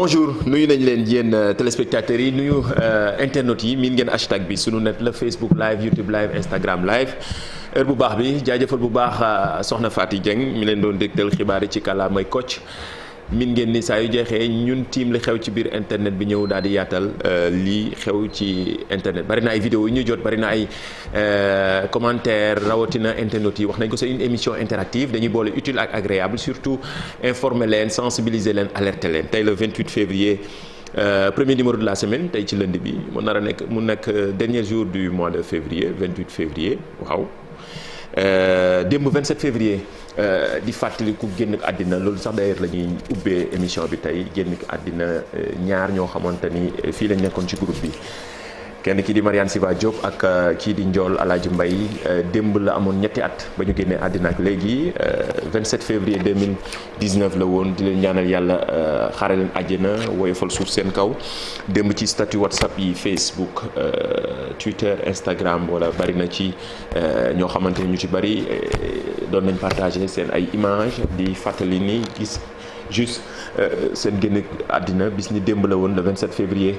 bonjour nuyu nañ leen yéen téléspectateurs yi nuyu internautes yi miin ngeen hashtag bi sunu net la Facebook live YouTube live Instagram live heure bu baax bi jaajëfal bu baax soxna Faty Dieng mi leen doon dégtal xibaar yi ci kàllaamay Kocc min ngeen ni saa yu jeexee ñun tiim li xew ci biir internet bi ñëw daal di yaatal lii xew ci internet bari na ay vidéo yu ñu jot bari na ay commentaire rawatina internet yi wax nañ ko c'est une émission interactive dañuy boole utile ak agréable surtout informer leen sensibiliser leen alerter leen tey le 28 février premier numéro de la semaine tey ci lundi bi mu nar a nekk mu nekk dernier jour du mois de février 28 février waaw démb 27 février di fàttali ku génn àddina loolu sax d'ailleurs la ñuy ubbee émission bi tey génn àddina ñaar ñoo xamante ni fii lañ nekkoon ci groupe bi kenn kii di Mariane Siva Diop ak kii di Ndiol Alaaji Mbay démb la amoon ñetti at ba ñu génnee àddina ak léegi 27 février 2019 la woon di leen ñaanal yàlla xaare leen àjjana woyofal suuf seen kaw démb ci statut WhatsApp yi Facebook Twitter Instagram wala bari na ci ñoo xamante ni ñu ci bari doon nañ partager seen ay image di fàttali ni gis juste seen génn àddina bis ni démb la woon le 27 février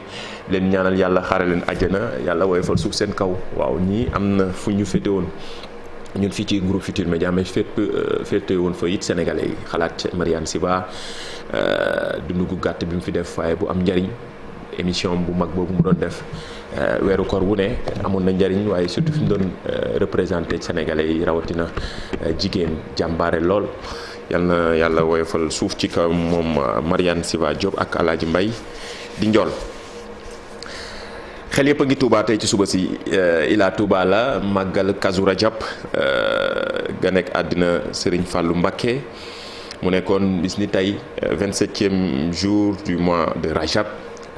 leen ñaanal yàlla xaare leen àjjana yàlla woyofal suuf seen kaw waaw ñii am na fu ñu féete woon ñun fii ci groupe Futurs Médias mais féete woon fa it sénégalais yi xalaat Mariane Siva dundu gu gàtt bi mu fi def waaye bu am njariñ émission bu mag boobu mu doon def weeru koor wu ne amoon na njariñ waaye surtout fi mu doon représenté sénégalais yi rawatina jigéen jàmbaare lool yal na yàlla woyofal suuf ci kaw moom Mariane Siva Diop ak Alaaji Mbay di Ndiol xel yëpp a ngi Touba tey ci suba si Ila Touba la màggal Kazu Rajab ga nekk àddina Serigne Fallou Mbacké mu nekkoon bis ni tey 27e jour du mois de Rajab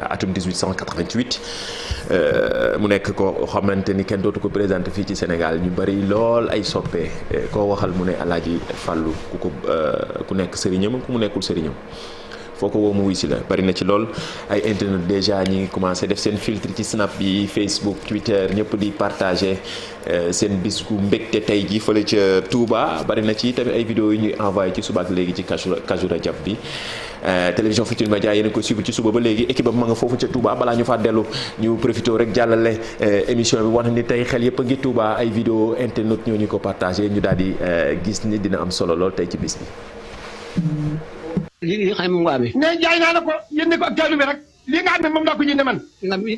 atum 1888 mu nekk ko xamante ni kenn dootu ko présenté fii ci Sénégal ñu bari lool ay soppe koo waxal mu ne Alaaji Fàllu ku nekk sëriñam ku mu nekkul sëriñam foo ko woo mu wuy si la bari na ci lool ay internet déjà ñi ngi commencé def seen filtre ci Snap bi Facebook Twitter ñëpp di partager seen bis gu mbégte tey ji fële ca Touba bari na ci tamit ay vidéo yu ñuy envoyé ci suba ak léegi ci Kazu Rajab bi télévision Futurs Médias yéen a ko suivre ci suba ba léegi équipe am ma nga foofu ca Touba balaa ñu faa dellu ñu profité rek jàllale émission bi wax ni tey xel yëpp a ngi Touba ay vidéo internet ñoo ñu ko partagé ñu daal di gis ni dina am solo lool tey ci bis bi. li xam ne moom nga amee. mais jaay naa la ko yéene ko ak taalibe bi rek li nga xam ne moom laa ko jëndee man. ndax bi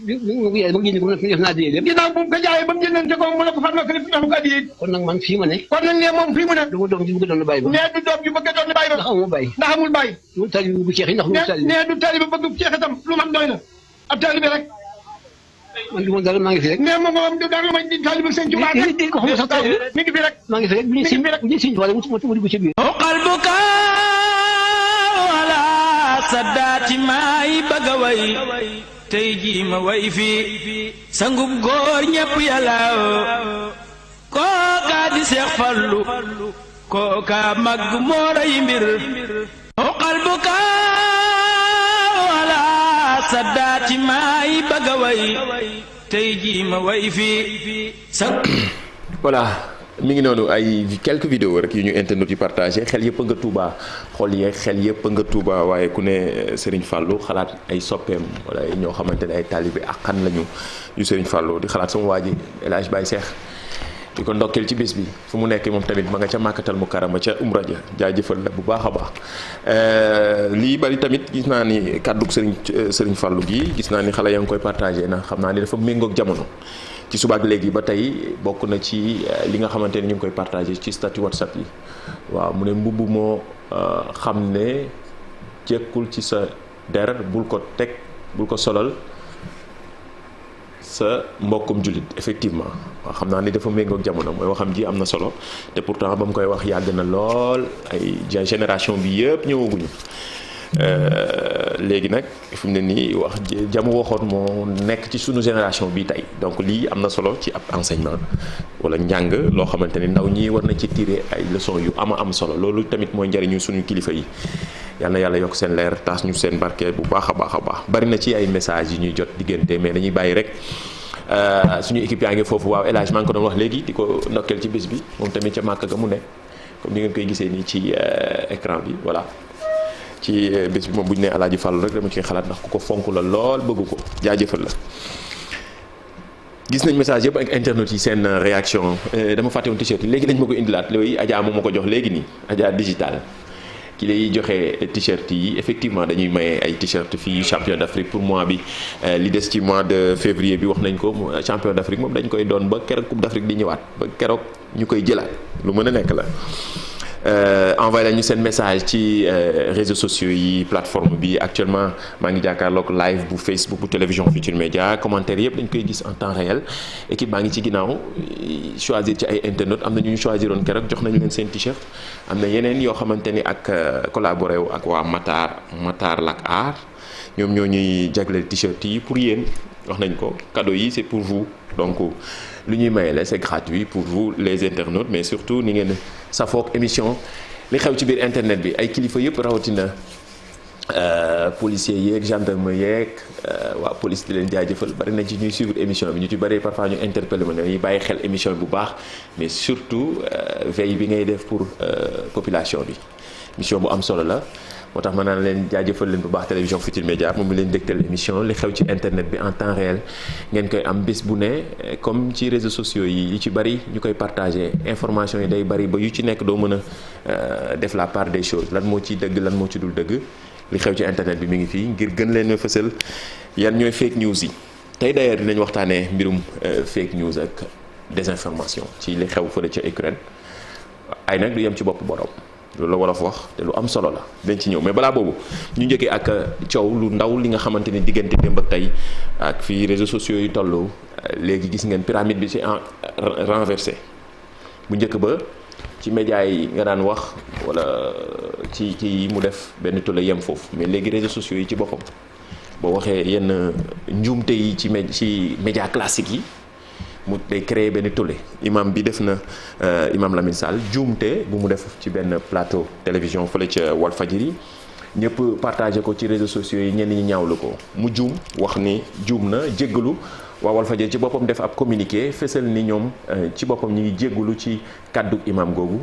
génne ko def naa adiyee lépp. ginnaaw bu ko jaayee ba mu jëndante ko mu ne ko fan nga ko def ko adiyee. kon nag man fii ma ne. kon nag ne moom fii mu ne. du ma doom ji bëgg doon bàyyi ba. nee du doom ji bëgg doon bàyyi ba. ndax amul bàyyi. ndax amul bàyyi. mu taalibe bu ceex yi ndax mu taalibe. nee du taalibe bëgg ceex itam lu man doy na ab taalibe rek. man du ma dara maa ngi fi rek. nee moom du dara may di taalibe sëñ Tuubaa rek. di ko xam sax taalibe mi ngi fi rek. maa ngi fi rek bu ñu siñ wala mu dugg ci biir. saddaati maay bëgg a way tey jii ma way fii sangub góor ñépp yàlla kooka di Seex Fallu kooka mag moo rey mbir oqal bu ka wala saddaati maay bëgg a way tey jii ma way fii voilà mi ngi noonu ay quelques vidéos rek yu ñu internet yi partagé xel yëpp a nga Touba xool yeeg xel yëpp a nga Touba waaye ku ne Serigne Fallou xalaat ay soppeem wala ñoo xamante ne ay taalibe ak xan lañu yu Serigne Fallou di xalaat sama waa ji El Hadj Baye Cheikh di ko ndokkeel ci bés bi fu mu nekk moom tamit ma nga ca Màkkatal Mukarrama ca Umra ja jaajëfal la bu baax a baax lii bari tamit gis naa ni kàddug Serigne Fallou gi gis naa ni xale yaa ngi koy partagé na xam naa ni dafa méngoog jamono ci suba ak léegi ba tey bokk na ci li nga xamante ni ñu ngi koy partagé ci statut WhatsApp yi waaw mu ne mbubb moo xam ne jekkul ci sa der bul ko solal sa mbokkum jullit effectivement waaw xam naa ni dafa méngoog jamono mooy waxam ji am na solo te pourtant ba mu koy wax yàgg na lool ay génération bi yëpp ñëwaguñu léegi nag fi mu ne nii wax jamu waxoon moo nekk ci sunu génération bi tey donc lii am na solo ci ab enseignement wala njàng loo xamante ni ndaw ñi war na ci tirer ay leçons yu am solo loolu tamit mooy njëriñu suñu kilifa yi yal na yàlla yokk seen leer taas ñu seen barke bu baax a baax bari na ci ay messages yi ñuy jot diggante mais dañuy bàyyi rek suñu équipe yaa ngi foofu waaw El Hadj maa ngi ko doon wax léegi di ko ndokkeel ci bés bi moom tamit ca màkk ga mu ne comme ni ngeen koy gisee nii ci écran bi voilà ci bés bi moom bu ñu nee Alaaji Fàllu rek dama ciy xalaat ndax ku ko fonk la lool bëgg ko jaajëfal la. gis nañ message yëpp ak internet yi seen réaction dama fàtte woon t-shirt yi léegi dañ ma ko indilaat loolu Adja moom ma ko jox léegi nii Adja digital ki lay joxe t-shirt yi effectivement dañuy maye ay t-shirt fii champion d'Afrique pour mois bi li des ci mois de février bi wax nañ ko champion d'Afrique moom dañ koy doon ba keroog coupe d'Afrique di ñëwaat ba keroog ñu koy jëlaat lu mën a nekk la. envoyé lañu seen message ci réseaux sociaux yi plateforme bi actuellement maa ngi jàkkaarloog live bu Facebook bu télévision Futurs Médias commentaire yëpp dañ koy gis en temps réel équipe baa ngi ci ginnaaw choisir ci ay internautes am na ñu choisir woon keroog jox nañ leen seen t-shirt am na yeneen yoo xamante ni ak collaboré wu ak waa Matar Lak Art ñoom ñoo ñuy jagleel t-shirt yi pour yéen wax nañ ko cadeau yi c'est pour vous donc lu ñuy maye la c'est gratuit pour vous les internautes mais surtout ni ngeen safoog émission li xew ci biir internet bi ay kilifa yëpp rawatina policiers yeeg gendarme yeeg waa police di leen jaajëfal bari nañ ci ñuy suivre émission bi ñu ci bari parfois ñu interpellé ma ñuy bàyyi xel émission bi bu baax mais surtout veille bi ngay def pour population bi mission bu am solo la. moo tax ma naan leen jaajëfal leen bu baax télévision Futurs Médias moom mi leen dégtal émission li xew ci internet bi en temps réel ngeen koy am bés bu ne comme ci réseaux sociaux yi yu ci bari ñu koy partagé information yi day bari ba yu ci nekk doo mën a def la part des choses lan moo ciy dëgg lan moo ci dul dëgg li xew ci internet bi mi ngi fii ngir gën leen a fësal yan ñooy fake news yi tey d'ailleurs dinañ waxtaanee mbirum fake news ak désinformation ci li xew fële ca Ukraine ay nag du yem ci bopp borom. loolu la wolof wax te lu am solo la dañ ci ñëw mais balaa boobu ñu njëkkee ak coow lu ndaw li nga xamante ni diggante démb ak tey ak fii réseaux sociaux yi toll léegi gis ngeen pyramide bi ci renversé bu njëkk ba ci médias yi nga daan wax wala ci yi mu def benn tolle yem foofu mais léegi réseaux sociaux yi ci boppam boo waxee yenn njuumte yi ci média classique yi mu day créer benn tollé imam bi def na imam Lamine Sall juumte bu mu def ci benn plateau télévision fële ca Walfadjri ñëpp partagé ko ci réseaux sociaux yi ñenn ñi ñaawlu ko mu juum wax ni juum na jéggalu waa Walfadjri ci boppam def ab communiqué fësal ni ñoom ci boppam ñi ngi jéggalu ci kàddu imam googu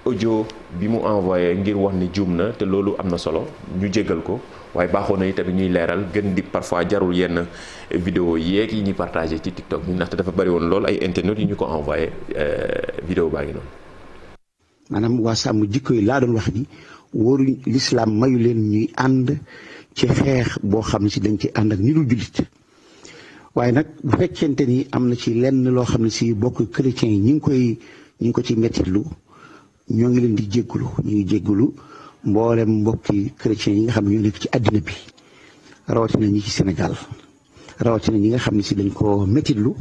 audio bi mu envoyé ngir wax ni juum na te loolu am na solo ñu jéggal ko waaye baaxoon na itamit ñuy leeral gën di parfois jarul yenn vidéo yeeg yi ñuy partagé ci TikTok bi ndaxte dafa bari woon lool ay internautes yi ñu ko envoyé vidéo baa ngi noonu. maanaam waa sàmm jikko yi laa doon wax ni wóoruñ l'islam mayu leen ñuy ànd ci xeex boo xam ne si dañ ci ànd ak ni dul jullit waaye nag bu fekkente ni am na ci lenn loo xam ne si bokk chrétiens yi ñi ngi ko ci mettitlu ñoo ngi leen di jéggulu ñu ngi jéggulu mboolem mbokki chrétiens yi nga xam ne ñoo nekk ci àddina bi rawatina ñi ci Sénégal rawatina ñi nga xam ne si dañ ko mettitlu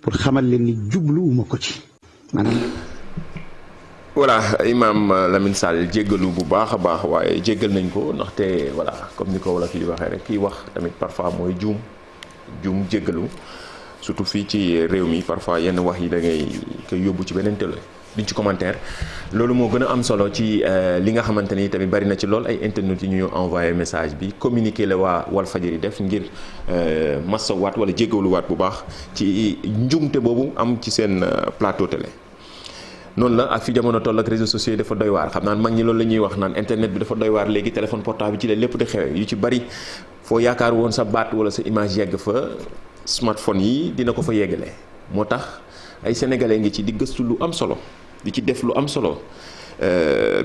pour xamal leen ni jubluwuma ko ci maanaam. voilà imam Lamine Sall jéggalu bu baax a baax waaye jéggal nañ ko ndaxte voilà comme ni ko wala fi di waxee rek kiy wax tamit parfois mooy juum jéggalu surtout fii ci réew mi parfois yenn wax yi da ngay koy yóbbu ci beneen télé duñ ci commentaire loolu moo gën a am solo ci li nga xamante ni tamit bari na ci lool ay internautes yi ñu envoyé message bi communiqué la waa Walfadjri def ngir masawaat wala jéggaluwaat bu baax ci njumte boobu am ci seen plateau télé. noonu la ak fi jamono toll ak réseaux sociaux yi dafa doy waar xam naan mag ñi loolu la ñuy wax naan internet bi dafa doy waar léegi téléphone portable bi ci la lépp di xewe yu ci bari foo yaakaar woon sa baat wala sa image yegg fa smartphone yi dina ko fa yeggale moo tax ay sénégalais ngi ci di gëstu lu am solo di ci def lu am solo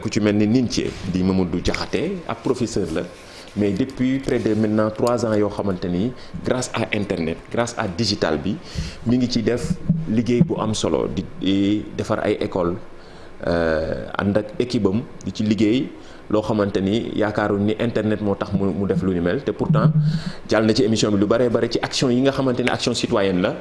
ku ci mel ni Nintié di Mamadou Diakhaté ab professeur la mais depuis près de maintenant 3 ans yoo xamante ni grâce à internet grâce à digital bi mi ngi ci def liggéey bu am solo di defar ay école ànd ak équipe am di ci liggéey loo xamante ni yaakaaruñ ni internet moo tax mu def lu ni mel te pourtant jàll na ci émission bi lu bare bare ci action yi nga xamante ni action citoyenne la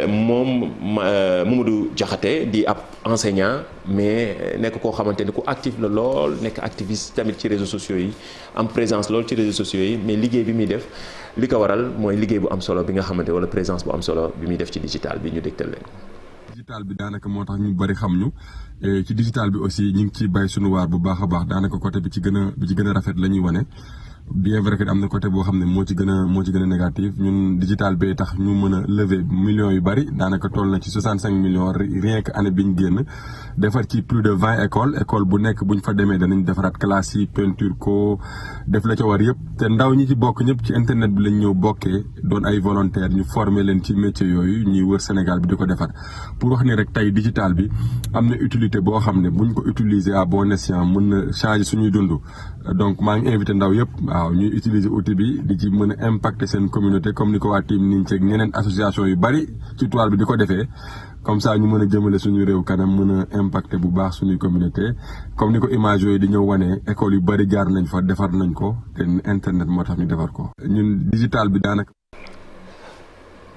moom Mamadou Diakhaté di ab enseignant mais nekk koo xamante ni ku actif la lool nekk activiste tamit ci réseaux sociaux yi am présence lool ci réseaux sociaux yi mais liggéey bi muy def li ko waral mooy liggéey bu am solo bi nga xamante wala présence bu am solo bi muy def ci digital bi ñu dégtal leen. digital bi daanaka moo tax ñu bari xam ñu ci digital bi aussi ñu ngi ciy bay sunu waar bu baax a baax daanaka côté bi ci gën a rafet la ñuy wane bien vrai que am na côté boo xam ne moo ci gën a négatif ñun digital bee tax ñu mën a lever millions yu bari daanaka toll na ci 65 millions rien que année bi ñu génn defar ci plus de 20 école bu nekk bu ñu fa demee danañ defaraat classe yi peinture ko def la ca war yëpp te ndaw ñi ci bokk ñëpp ci internet bi lañ ñëw bokkee doon ay volontaire ñu former leen ci métier yooyu ñuy wër Sénégal bi di ko defar pour wax ni rek tey digital bi am na utilité boo xam ne buñ ko utiliser à bon escient mën na changer suñuy dund donc maa ngi invité ndaw yëpp waaw ñuy utiliser outil bi di ci mën a impacter seen communauté comme ni ko waa team niñ ceeg ñeneen association yu bari ci toile bi di ko defee comme ça ñu mën a jëmale suñu réew kanam mën a impacter bu baax suñuy communauté comme ni ko image yooyu di ñëw wane école yu bari jaar nañ fa defar nañ ko te internet moo tax ñu defar ko ñun digital bi daanaka.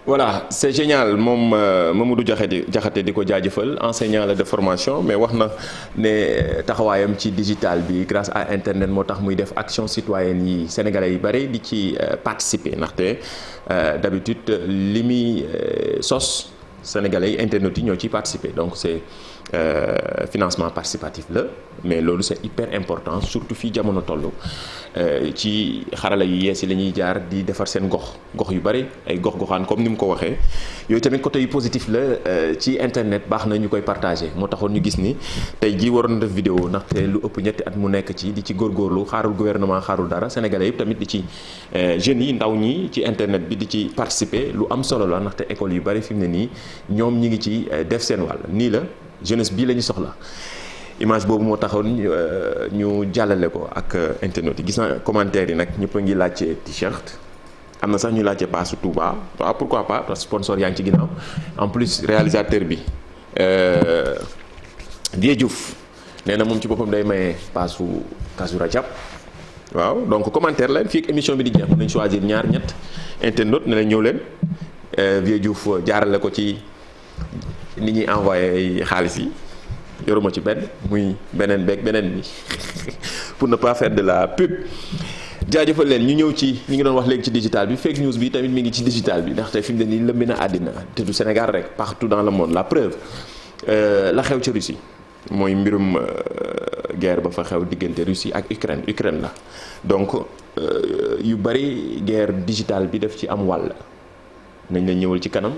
Voilà c'est génial moom Mamadou Diakhaté di ko jaajëfal enseignant la de formation mais wax na ne taxawaayam ci digital bi grâce à internet moo tax muy def action citoyenne yi sénégalais yi bari di ci participer ndaxte d'habitude li muy sos sénégalais yi internet yi ñoo ciy participer donc c'est financement participatif la mais loolu c'est hyper important surtout fii jamono toll ci xarala yu yees yi la ñuy jaar di defar seen gox yu bari ay gox-goxaan comme ni mu ko waxee yooyu tamit côté yu positif la ci internet baax na ñu koy partager moo taxoon ñu gis ni tey jii waroon na def vidéo ndaxte lu ëpp ñetti at mu nekk ci di ci góorgóorlu xaarul gouvernement xaarul dara sénégalais yëpp tamit di ci jeunes yi ndaw ñi ci internet bi di ci participer lu am solo la ndaxte école yu bari fi mu ne nii ñoom ñi ngi ci def seen wàll nii la jeunesse bii la ñu soxla image boobu moo taxoon ñu jàllale ko ak internet yi gis naa commentaire yi nag ñëpp a ngi laajte t-shirt am na sax ñu laajte paasu Touba waaw pourquoi pas parce que sponsor yaa ngi ci ginnaaw en plus réalisateur bi Vieux Diouf nee na moom ci boppam day maye paasu Kazu Rajab waaw donc commentaire leen fii ak émission bi di jeex mën nañ choisir ñaar ñett internet ne leen ñëw leen Vieux Diouf jaarale ko ci ni ñuy envoyé xaalis yi yoruma ci benn muy beneen bi pour ne pas faire de la pub jaajëfal leen ñu ñëw ci ñu ngi doon wax léegi ci digital bi fake news bi tamit mi ngi ci digital bi ndaxte fi mu ne nii lëmbi na àddina te du Sénégal rek partout dans le monde la preuve la xew ci Russie mooy mbirum guerre ba fa xew diggante Russie ak Ukraine la donc yu bari guerre digitale bi daf ci am wàll nañ la ñëwal ci kanam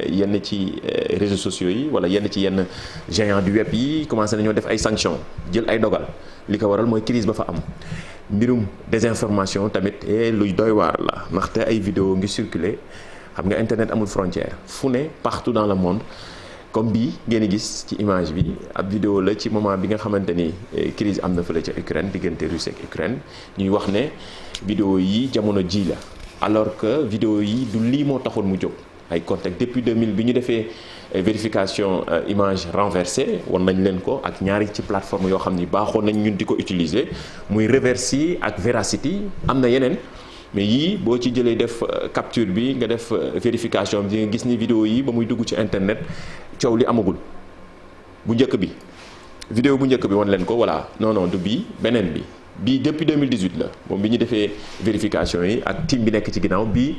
yenn ci réseaux sociaux yi wala yenn ci yenn géants du web yi commencé nañoo def ay sanctions jël ay dogal li ko waral mooy crise ba fa am mbirum désinformation tamit luy doy waar la ndaxte ay vidéo ngi circuler xam nga internet amul frontière fu ne partout dans le monde comme bii ngeen gis ci image bi ab vidéo la ci moment bi nga xamante ni crise am na fële ca Ukraine diggante Russie ak Ukraine ñuy wax ne vidéo yi jamono ji la alors que vidéo yi du lii moo taxoon mu jóg ay contexte depuis 2000 bi ñu defee vérification image renversée wan nañ leen ko ak ñaari ci plateforme yoo xam ni baaxoon nañ ñun di ko utiliser muy Reversi ak Veracity am na yeneen mais yii boo ci jëlee def capture bi nga def vérification bi di nga gis ni vidéo yi ba muy dugg ci internet coow li amagul bu njëkk bi vidéo bu njëkk bi wan leen ko voilà non du bii beneen bi bii depuis 2018 la moom bi ñu defee vérification yi ak team bi nekk ci ginnaaw bii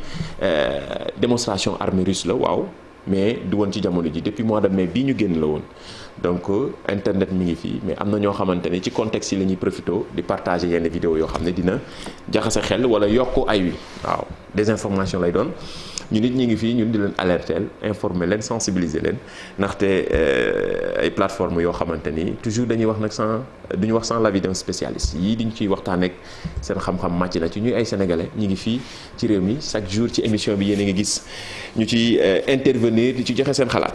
démonstration armée russe la waaw mais du woon ci jamono ji depuis mois de mai bii ñu génn la woon donc internet mi ngi fii mais am na ñoo xamante ne ci contexte yi la ñuy profité di partager yenn vidéo yoo xam ne dina jaxase xel wala yokk ay wi waaw désinformation lay doon ñu nit ñi ngi fii ñun di leen alerter informer leen sensibiliser leen ndaxte ay plateformes yoo xamante ni toujours dañuy wax nag duñu wax sans l'avis d'un spécialiste yii diñ ciy waxtaan ak seen xam-xam màcc na ci ñuy ay sénégalais ñi ngi fii ci réew mi chaque jour ci émission bi yéen a ngi gis ñu ci intervenir di ci joxe seen xalaat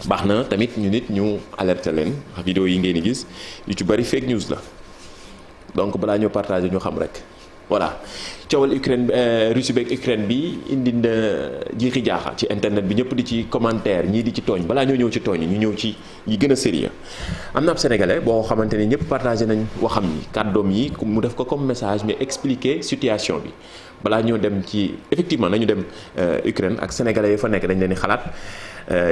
baax na tamit ñu nit ñu alerter leen vidéo yi ngeen di gis yu ci bari fake news la donc balaa ñoo partager ñu xam rek voilà coowal Ukraine Russie beeg Ukraine bi indi na jiixi jaaxa ci internet bi ñëpp di ci commentaire ñii di ci tooñ balaa ñoo ñëw ci tooñ ñu ñëw ci yi gën a sérieux am na ab sénégalais boo xamante ne ñëpp partagé nañ waxam ni kàddoom yi mu def ko comme message mais expliquer situation bi balaa ñoo dem ci effectivement nañu dem Ukraine ak sénégalais yi fa nekk dañ leen di xalaat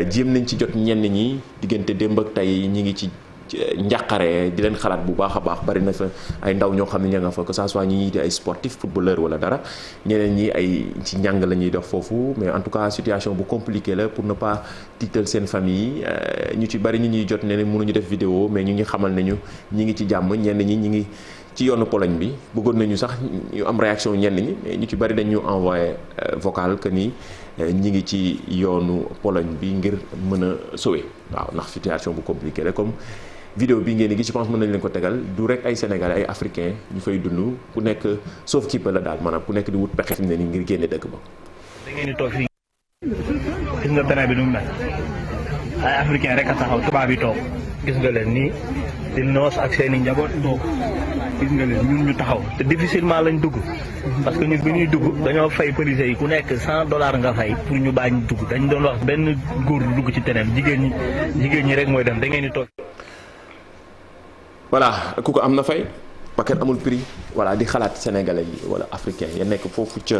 jéem nañ ci jot ñenn ñi diggante démb ak tey ñi ngi ci njàqare di leen xalaat bu baax a baax bari na fa ay ndaw ñoo xam ne ña nga fa que ça soit ñi di ay sportif footballeur wala dara ñeneen ñi ay ci njàng la ñuy dox foofu mais en tout cas situation bu compliquée la pour ne pas tiital seen famille ñu ci bari ñi ñuy jot ne mënuñu def vidéo mais ñu ngi xamal ne ñu ñi ngi ci jàmm ñenn ñi ngi ci yoonu Pologne bi bëggoon nañu sax ñu am réaction ñenn ñi mais ñu ci bari dañu envoyé vocal que ni ñi ngi ci yoonu Pologne bi ngir mën a sauver waaw ndax situation bu compliqué la comme vidéo bi ngeen di gis je pense mën nañ leen ko tegal du rek ay sénégalais ay africains ñu fay dund ku nekk sauf kii la daal maanaam ku nekk di wut pexe fi mu ne nii ngir génne dëkk ba. da ngeen di toog fii gis nga terrain bi nu mu mel ay africain rek a taxaw tubaab yi toog gis nga leen nii di noos ak seen i njaboot toog gis nga leen ñun ñu taxaw te difficilement lañ dugg parce que ñun bi ñuy dugg dañoo fay police yi ku nekk $100 nga fay pour ñu bàyyi dugg dañ doon wax benn góor du dugg ci terrain jigéen ñi rek mooy dem da ngeen di toog. voilà ku ko am na fay paquet amul prix voilà di xalaat sénégalais yi wala africain ya nekk foofu ca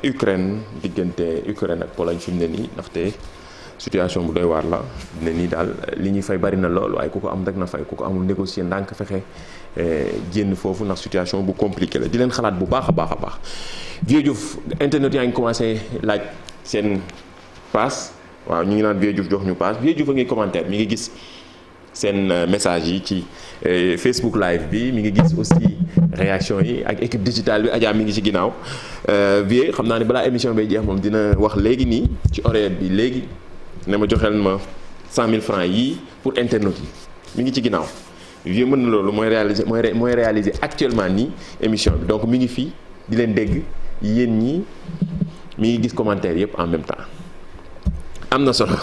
Ukraine diggante Ukraine ak Pologne fi mu ne nii ndaxte situation bu doy waar la ne nii daal li ñuy fay bari na lool waaye ku ko am rek na fay ku ko amul négocier ndànk fexe génn foofu ndax situation bu compliqué la di leen xalaat bu baax a baax a baax. Vieux Diouf internet yaa ngi commencé laaj seen pass waaw ñu ngi naan Vieux Diouf jox ñu pass Vieux Diouf a ngi commentaire mi ngi gis seen message yi ci Facebook live bi mi ngi gis aussi réaction yi ak équipe digitale bi Adja mi ngi ci ginnaaw Vieux xam naa ne balaa émission bay jeex moom dina wax léegi nii ci horaire bi léegi ne ma joxeel ma 100 000 francs yii pour internautes yi mi ngi ci ginnaaw Vieux mën na loolu mooy réaliser actuellement nii émission bi donc mi ngi fii di leen dégg yéen ñi mi ngi gis commentaire yëpp en même temps am na solo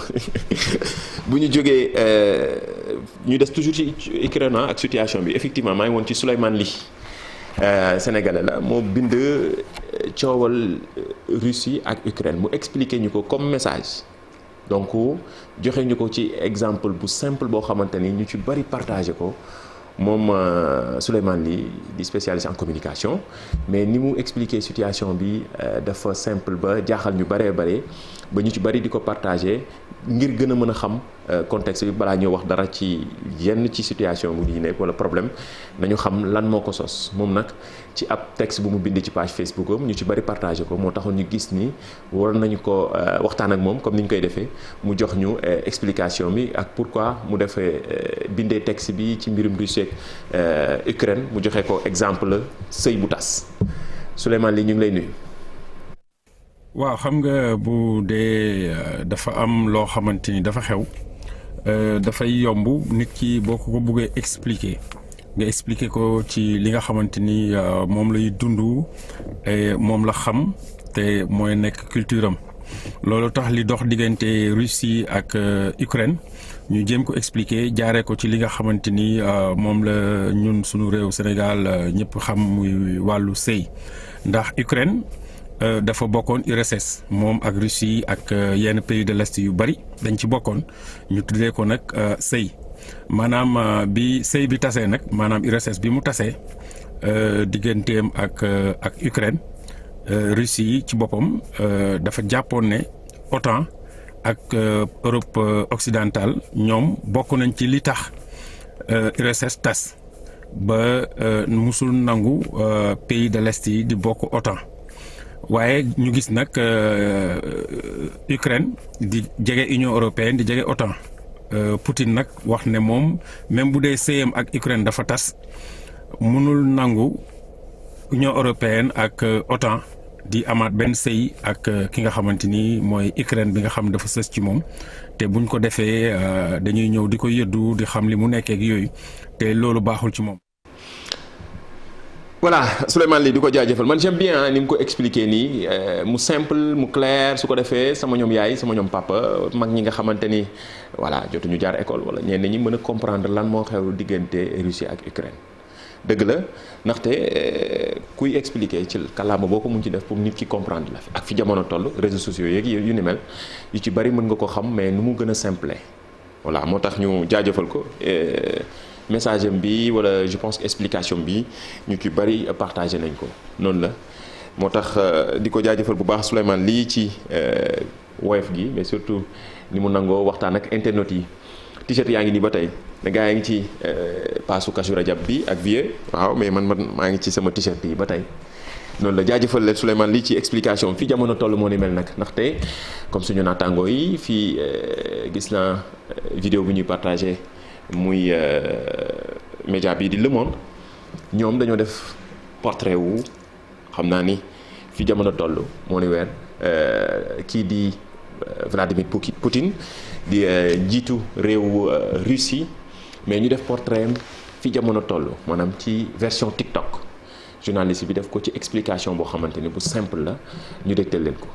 bu ñu jógee ñu des toujours ci Ukraine ak situation bi effectivement maa ngi woon ci Souleymane Ly sénégalais la moo bind coowal Russie ak Ukraine mu expliquer ñu ko comme message donc joxe ñu ko ci exemple bu simple boo xamante ni ñu ci bari partagé ko moom Souleymane Ly di spécialiste en communication mais ni mu expliquer situation bi dafa simple ba jaaxal ñu baree bare ba ñu ci bari di ko partagé ngir gën a mën a xam contexte bi balaa ñoo wax dara ci yenn ci situation bu ñu nekk wala problème nañu xam lan moo ko sos moom nag ci ab texte bu mu bind ci page Facebook am ñu ci bari partagé ko moo taxoon ñu gis ni war nañu ko waxtaan ak moom comme ni ñu koy defee mu jox ñu explication bi ak pourquoi mu defee bindee texte bi ci mbirum Russie ak Ukraine mu joxe ko exemple sëy bu tas Souleymane Ly ñu ngi lay nuyu. waaw xam nga bu dee dafa am loo xamante ni dafa xew dafay yomb nit ki boo ko bëggee expliquer nga expliquer ko ci li nga xamante ni moom lay dund moom la xam te mooy nekk culture am loolu tax li dox diggante Russie ak Ukraine ñu jéem ko expliquer jaaree ko ci li nga xamante ni moom la ñun suñu réew Sénégal ñëpp xam muy wàllu sëy ndax Ukraine dafa bokkoon URSS moom ak Russie ak yenn pays de l'Est yu bari dañ ci bokkoon ñu tuddee ko nag sëy maanaam bi sëy bi tasee nag maanaam URSS bi mu tasee digganteem ak Ukraine Russie ci boppam dafa jàppoon ne OTAN ak Europe occidentale ñoom bokk nañ ci li tax URSS tas ba musul nangu pays de l'Est yi di bokk OTAN waaye ñu gis nag Ukraine di jege Union européenne di jege OTAN Poutine nag wax ne moom même bu dee sëyam ak Ukraine dafa tas mënul nangu Union européenne ak OTAN di amaat benn sëy ak ki nga xamante ni mooy Ukraine bi nga xam dafa sës ci moom te buñ ko defee dañuy ñëw di ko yëddu di xam li mu nekkee ak yooyu te loolu baaxul ci moom. voilà Souleymane Ly di ko jaajëfal man j'aime bien ni mu ko expliquer nii mu simple mu clair su ko defee sama ñoom yaay sama ñoom papa mag ñi nga xamante ni voilà jotuñu jaar école wala ñenn ñi mën a comprendre lan moo xew diggante Russie ak Ukraine dëgg la ndaxte kuy expliquer ci kàllaama boo ko mun ci def pour nit ki comprendre la ak fi jamono toll réseaux sociaux yeeg yu ni mel yu ci bari mën nga ko xam mais nu mu gën a simple voilà moo tax ñu jaajëfal ko. message am bi wala je pense que explication bi ñu ci bari partagé nañ ko noonu la moo tax di ko jaajëfal bu baax Souleymane Ly ci woyof gi mais surtout ni mu nangoo waxtaan ak internet yi t-shirt yaa ngi nii ba tey ne gaa yaa ngi ci paasu Kazu Rajab bi ak Vieux waaw mais man maa ngi ci sama t-shirt yi ba tey noonu la jaajëfal leen Souleymane Ly ci explication fi jamono toll moo ni mel nag ndaxte comme suñu naataangoo yi fii gis naa vidéo bi ñuy partagé muy média bi di Le Monde ñoom dañoo def portrait wu xam naa ni fi jamono toll moo ni weer kii di Vladimir Poutine di jiitu réew Russie mais ñu def portrait am fi jamono toll maanaam ci version TikTok journaliste bi def ko ci explication boo xamante ni bu simple la ñu dégtal leen ko.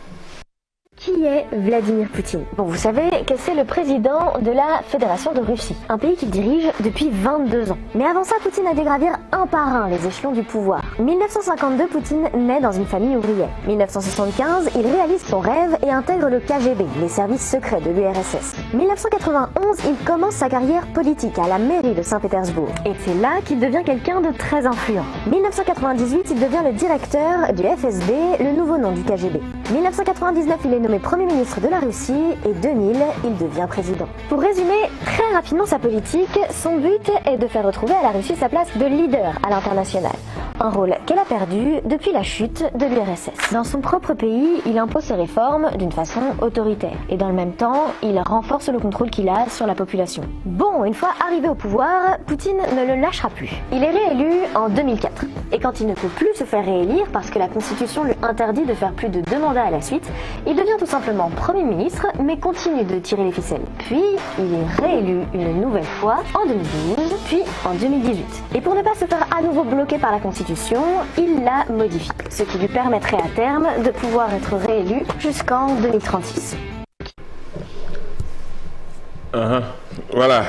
Qui est Vladimir Poutine? Bon, vous savez que c'est le président de la Fédération de Russie, un pays qu'il dirige depuis 22 ans. Mais avant ça, Poutine a dû gravir un par un les échelons du pouvoir. 1952, Poutine naît dans une famille ouvrière. 1975, il réalise son rêve et intègre le KGB, les services secrets de l'URSS. 1991, il commence sa carrière politique à la mairie de Saint-Pétersbourg. Et c'est là qu'il devient quelqu'un de très influent. 1998, il devient le directeur du FSB, le nouveau nom du KGB. 1999, il est nommé Premier ministre de la Russie et 2000, il devient président. Pour résumer très rapidement sa politique, son but est de faire retrouver à la Russie sa place de leader à l'international. Un rôle qu'elle a perdu depuis la chute de l'URSS. Dans son propre pays, il impose ses réformes d'une façon autoritaire. Et dans le même temps, il renforce le contrôle qu'il a sur la population. Bon, une fois arrivé au pouvoir, Poutine ne le lâchera plus. Il est réélu en 2004. Et quand il ne peut plus se faire réélire parce que la Constitution lui interdit de faire plus de 2 mandats à la suite, il devient tout simplement Premier ministre, mais continue de tirer les ficelles. Puis, il est réélu une nouvelle fois en 2012, puis en 2018. Et pour ne pas se faire à nouveau bloquer par la Constitution, il la modifie, ce qui lui permettrait à terme de pouvoir être réélu jusqu'en 2036. Voilà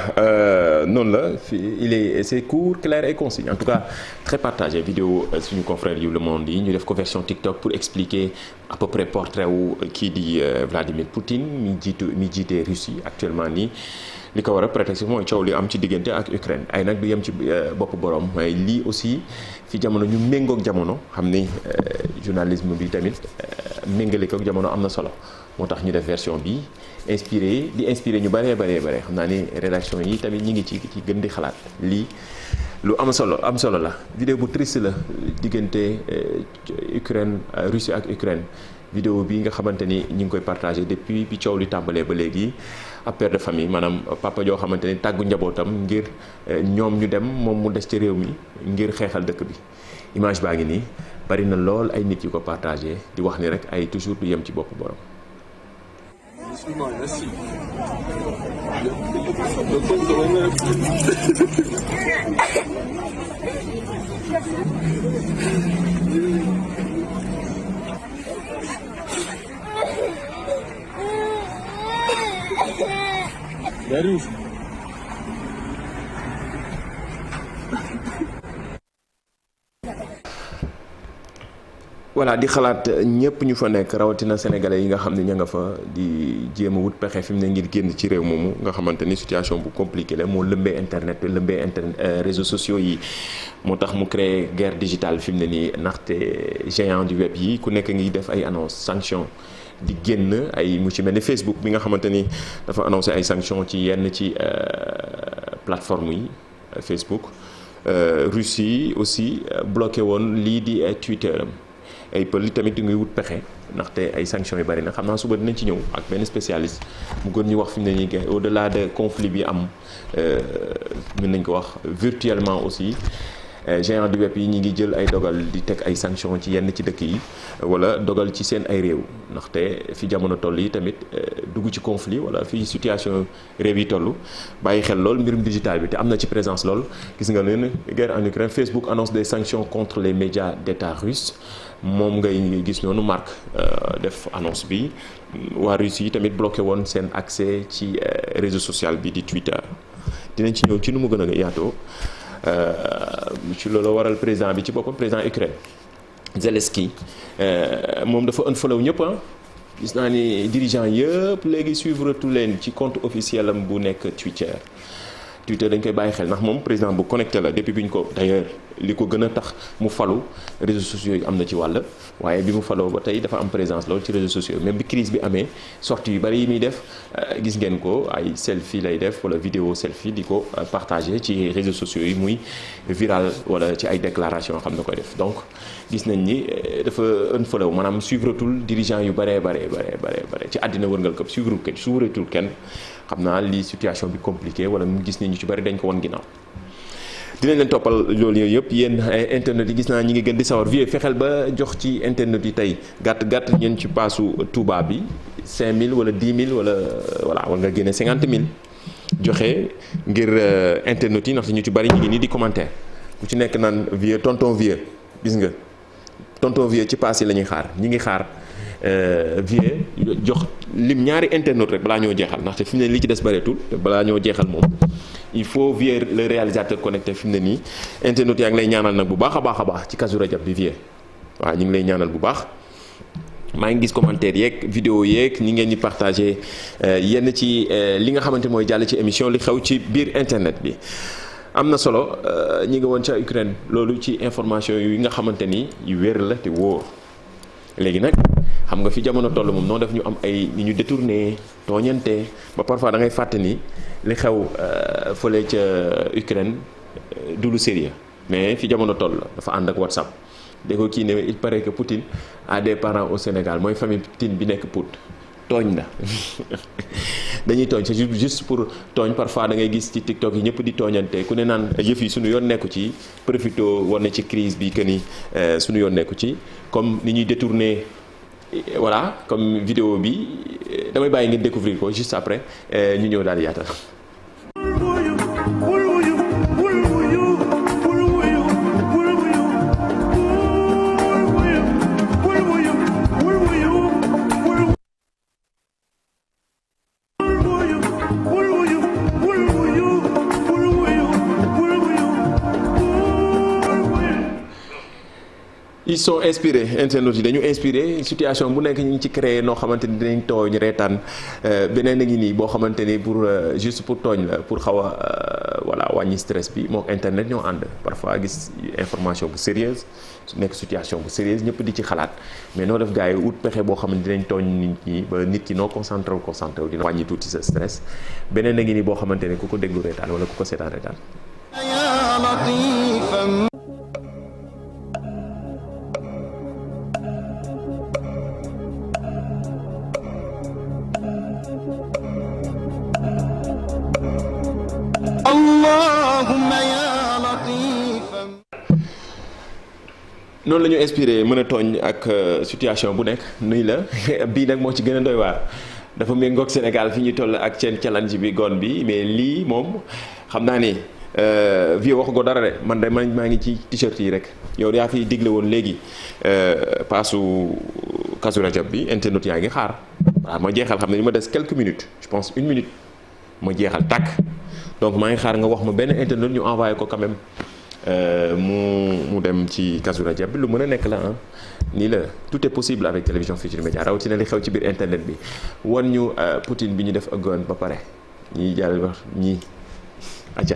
noonu la c'est court, clair et concis, en tout cas très partagé vidéo suñu confrère yu Le Monde yi ñu def ko version TikTok pour expliquer à peu près portrait wu kii di Vladimir Poutine mi jiite Russie actuellement nii. li ko war a prétexte mooy coow li am ci diggante ak Ukraine ay nag du yem ci bopp borom waaye lii aussi fi jamono ñu méngoog jamono xam ni journalisme bi tamit méngale ko jamono am na solo moo tax ñu def version bi inspiré ñu bëree xam naa ni rédaction yi tamit ñi ngi ci gën di xalaat lii lu am solo la vidéo bu triste la diggante Ukraine Russie ak Ukraine vidéo bi nga xamante ni ñi ngi koy partagé depuis bi coow li tàmbalee ba léegi ab père de famille maanaam papa joo xamante ni tàggu njabootam ngir ñoom ñu dem moom mu des ci réew mi ngir xeexal dëkk bi image baa ngi nii bari na lool ay nit yu ko partagé di wax ni rek ay toujours du yem ci bopp borom. voilà di xalaat ñëpp ñu fa nekk rawatina sénégalais yi nga xam ne ña nga fa di jéem a wut pexe fi mu ne ngir génn ci réew moomu nga xamante ni situation bu compliqué la moo lëmbee internet réseaux sociaux yi moo tax mu créé guerre digitale fi mu ne nii ndaxte géant du web yi ku nekk ngi def ay annonce sanction di génn ay mu ci mel ni Facebook bi nga xamante ni dafa annoncé ay sanctions ci yenn ci plateforme yi Facebook Russie aussi bloqué woon lii di Twitter am ay pël li tamit di ngay wut pexe ndaxte ay sanctions yu bari na xam naa suba dinañ ci ñëw ak benn spécialiste mu gën ñu wax fi mu ne nii au delà de conflit bi am mën nañ ko wax virtuellement aussi géant du web yi ñi ngi jël ay dogal di teg ay sanctions ci yenn ci dëkk yi wala dogal ci seen ay réew ndaxte fi jamono toll yi tamit dugg ci conflit wala fi situation réew yi toll bàyyi xel lool mbirum digital bi te am na ci présence lool gis nga leen guerre en Ukraine Facebook annonce des sanctions contre les médias d'État russes moom ngay gis noonu Marc def annonce bi waa Russie yi tamit bloqué woon seen accès ci réseau social bi di Twitter dinañ ci ñëw ci nu mu gën a yaatoo ci loolu waral président bi ci boppam président Ukraine Zelensky moom dafa unfollow ñëpp gis naa ni dirigeant yëpp léegi suivre tu leen ci compte officiel am bu nekk Twitter dañ koy bàyyi xel ndax moom président bu connecté la depuis bi ñu ko d'ailleurs li ko gën a tax mu falu réseaux sociaux yi am na ci wàll waaye bi mu faloo ba tey dafa am présence loolu ci réseaux sociaux même bi crise bi amee sortie yu bari yi muy def gis ngeen ko ay selfie lay def wala vidéo selfie di ko partager ci réseaux sociaux yi muy viral wala ci ay déclaration xam na koy def donc gis nañ ni dafa unfollow maanaam suivre tul dirigeant yu bare ci àddina wërngal këpp suivre tul kenn xam naa li situation bi compliqué wala mu gis ni ñu ci bari dañ ko won ginnaaw dinañ leen toppal loolu yooyu yëpp yéen internet yi gis naa ñi ngi gën di sawar vie fexeel ba jox ci internet yi tey gàtt ngeen ci paasu Touba bi 5000 wala 10 000 wala voilà war nga génne 50 000 joxe ngir internet yi ndaxte ñu ci bari ñu ngi nii di commentaire ku ci nekk naan vieux tonton vieux gis nga tonton vieux ci paas yi la ñuy xaar ñi ngi xaar vieux jox lim ñaari internet rek balaa ñoo jeexal ndaxte fi mu ne li ci des bareetul te balaa ñoo jeexal moom il faut vieux le réalisateur connecté fi mu ne nii internet yaa ngi lay ñaanal nag bu baax a baax ci Kazu Rajab bi vieux waaw ñu ngi lay ñaanal bu baax. maa ngi gis commentaire yeeg vidéo yeeg ñi ngeen di partagé yenn ci li nga xamante mooy jàll ci émission li xew ci biir internet bi am na solo ñi nga woon ca Ukraine loolu ci information yi nga xamante ni yu wér la te wóor léegi nag xam nga fi jamono toll moom noo def ñu am ay ni ñu détourné tooñante ba parfois da ngay fàtte ni li xew fële ca Ukraine du lu sérieux mais fi jamono toll dafa ànd ak WhatsApp. dégg ko kii ne il paraît que Poutine a des parents au Sénégal mooy famille Poutine bi nekk Pout tooñ la dañuy tooñ c'est juste pour tooñ parfois da ngay gis ci TikTok yi ñëpp di tooñante ku ne naan yëf yi suñu yoon nekku ci profito war na ci crise bi que ni suñu yoon nekku ci comme ni ñuy détourner voilà comme vidéo bi damay bàyyi ngeen découvrir ko juste après ñu ñëw daal di yaatal. ils sont inspirés internautes yi dañu inspiré situation bu nekk ñu ngi ci créé noo xamante ni dinañ tooñ reetaan beneen a ngi nii boo xamante ni pour juste pour tooñ la pour xaw a voilà wàññi stress bi moo internet ñoo ànd parfois gis information bu sérieuse su nekk situation bu sérieuse ñëpp di ci xalaat mais noo def gars yi ut pexe boo xam ne dinañ tooñ nit ñi ba nit ki noo concentré wu dina wàññi tuuti sa stress beneen a ngi nii boo xamante ni ku ko déglu reetaan wala ku ko seetaan reetaan. noonu la ñu inspiré mën a tooñ ak situation bu nekk nuy la bii nag moo ci gën a doy waar dafa méngoog Sénégal fi ñu toll ak seen challenge bi gon bi mais lii moom xam naa ni vie waxu ko dara de man de maa ngi ci t-shirt yi rek yow yaa fi digle woon léegi paasu Kazu Rajab bi internet yaa ngi xaar waaw ma jeexal xam ne ni ma des quelques minutes je pense 1 minute ma jeexal tàkk donc maa ngi xaar nga wax ma benn internet ñu envoyé ko quand même mu dem ci Kazu Rajab bi lu mën a nekk la nii la tout est possible avec télévision Futurs Médias rawatina li xew ci biir internet bi wan ñu Poutine bi ñu def agoon ba pare ñiy jàll wax ñii acca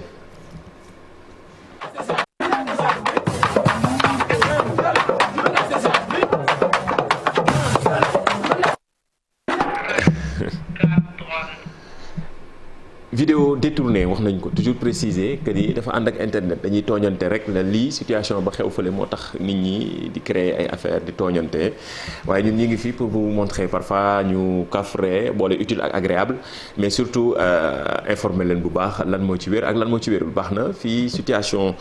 vidéo détournée wax nañ ko toujours préciser que ni dafa ànd ak internet dañuy tooñante rek la lii situation ba xew fële moo tax nit ñi di créer ay affaires di tooñante waaye ñun ñi ngi fii pour vous montrer parfois ñu kafre boole utile ak agréable mais surtout informer leen bu baax lan moo ci wér ak lan moo ci wérul baax na fii situation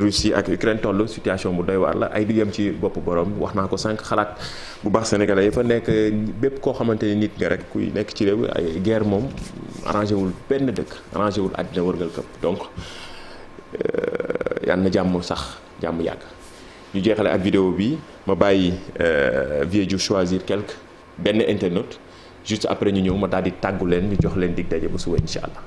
Russie ak Ukraine toll situation bu doy waar la ay du yem ci bopp borom wax naa ko sànq xalaat bu baax sénégalais yi fa nekk bépp koo xamante ni nit nga rek kuy nekk ci réew ay guerre moom arrangé wul benn dëkk arrangé wul àddina wërgal këpp donc yal na jàmm sax jàmm yàgg ñu jeexale ak vidéo bi ma bàyyi vieux ju choisir quelque benn internaute juste après ñu ñëw ma daal di tàggu leen ñu jox leen dig daje ba suba incha allah.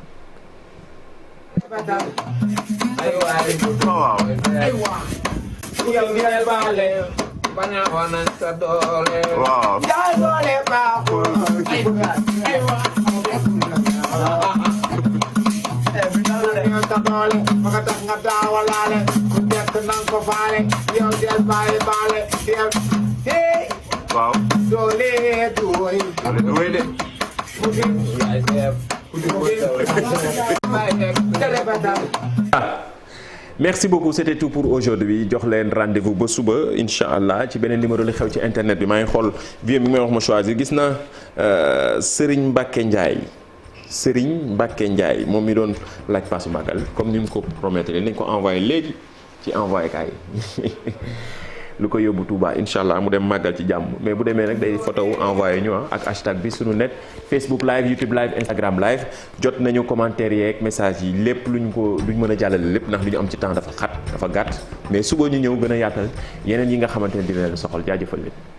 Merci beaucoup, c'était tout pour aujourd'hui jox leen rendez-vous ba suba incha allah ci beneen numéro li xew ci internet bi maa ngi xool vieux mi may wax ma choisir gis na Serigne Mbacke Ndiaye Serigne Mbacke Ndiaye moom mi doon laaj paasu màggal comme ni mu ko promettre nañ ko envoyé léegi ci envoyé kaay lu ko yóbbu Touba incha allah mu dem màggal ci jàmm mais bu demee nag day photo wu envoyé ñu ak hashtag bi sunu net Facebook live YouTube live Instagram live jot nañu commentaire yeeg message yi lépp luñ mën a jàllale lépp ndax lu ñu am ci temps dafa gàtt mais suba ñu ñëw gën a yaatal yeneen yi nga xamante ne dina leen soxal jaajëfal leen.